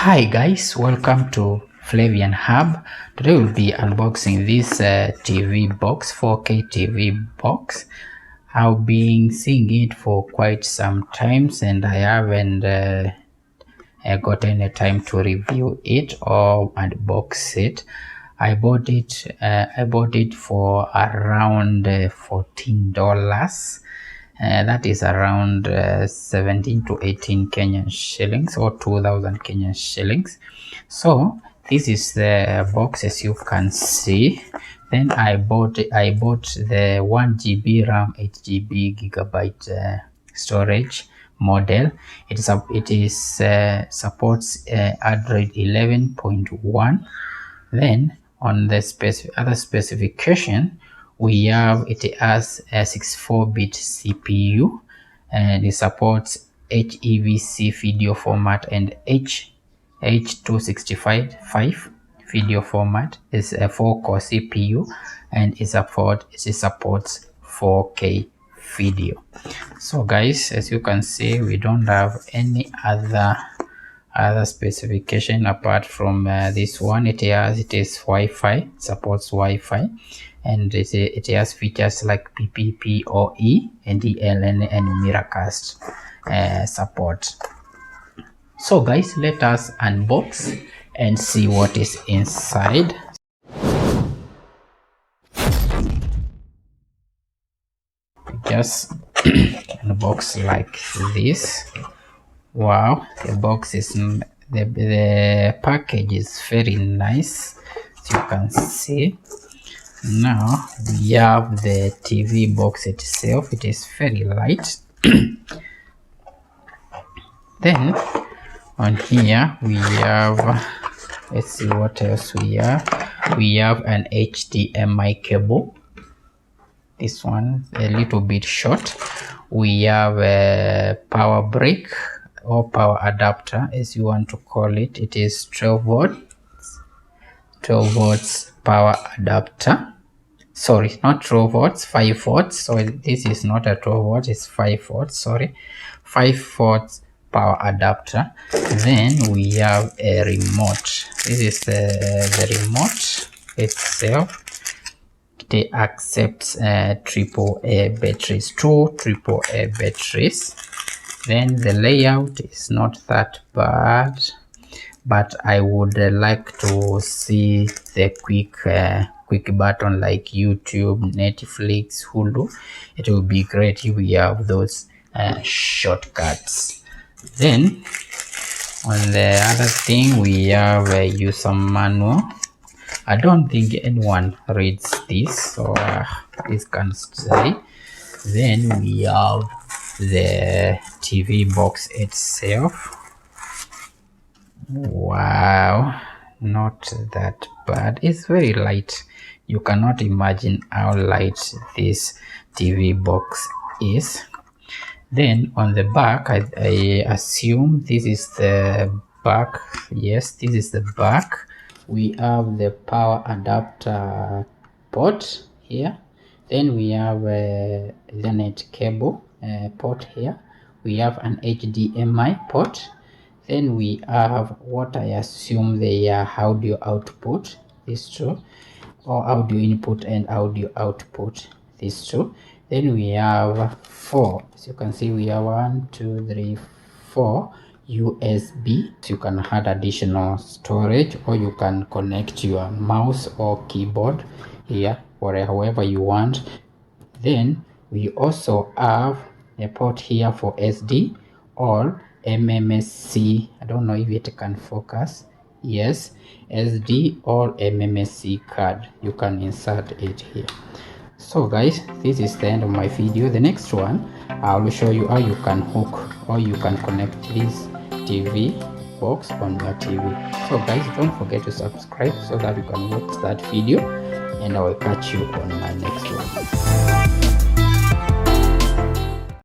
Hi guys, welcome to Flavian Hub. Today we'll be unboxing this TV box, 4K TV box. I've been seeing it for quite some times and I haven't gotten a time to review it or unbox it. I bought it for around $14. That is around 17 to 18 Kenyan shillings or 2000 Kenyan shillings. So this is the box as you can see. Then I bought the 1 GB RAM, 8 GB gigabyte storage model. It supports Android 11.1. Then on the other specification, we have it has a 64-bit CPU and it supports HEVC video format and H.265 video format. It's a 4-core CPU and it supports 4K video. So guys, as you can see, we don't have any other specification apart from this one. It is Wi-Fi, supports Wi-Fi, and it has features like PPPoE and DLN and Miracast support. So guys, let us unbox and see what is inside. Just unbox like this. Wow, the box is the package is very nice, as you can see. Now we have the TV box itself. It is very light. Then on here we have, let's see what else we have. We have an HDMI cable. This one a little bit short. We have a power brick or power adapter, as you want to call it. It is 12 volts power adapter. Sorry, not 12 volts, 5 volts. So this is not a 12 volts, it's 5 volts. Sorry, 5 volts power adapter. Then we have a remote. This is the remote itself. It accepts AAA batteries, 2 AAA batteries. Then the layout is not that bad, but I would like to see the quick button like YouTube, Netflix, Hulu. It will be great if we have those shortcuts. Then on the other thing we have a user manual. I don't think anyone reads this, so this can stay. Then we have the TV box itself. Wow, not that bad. It's very light. You cannot imagine how light this TV box is. Then on the back, I assume this is the back. Yes, this is the back. We have the power adapter port here. Then we have a Ethernet cable port here. We have an HDMI port. Then we have what I assume the audio output, these two, or audio input and audio output, these two. Then we have 4, as you can see, we have 1, 2, 3, 4 USB. So you can add additional storage, or you can connect your mouse or keyboard here, or however you want. Then we also have a port here for SD or MMSC. I don't know if it can focus. Yes, SD or MMSC card, you can insert it here. So guys, this is the end of my video. The next one, I will show you how you can hook or you can connect this TV box on your TV. So guys, don't forget to subscribe so that you can watch that video, and I will catch you on my next one.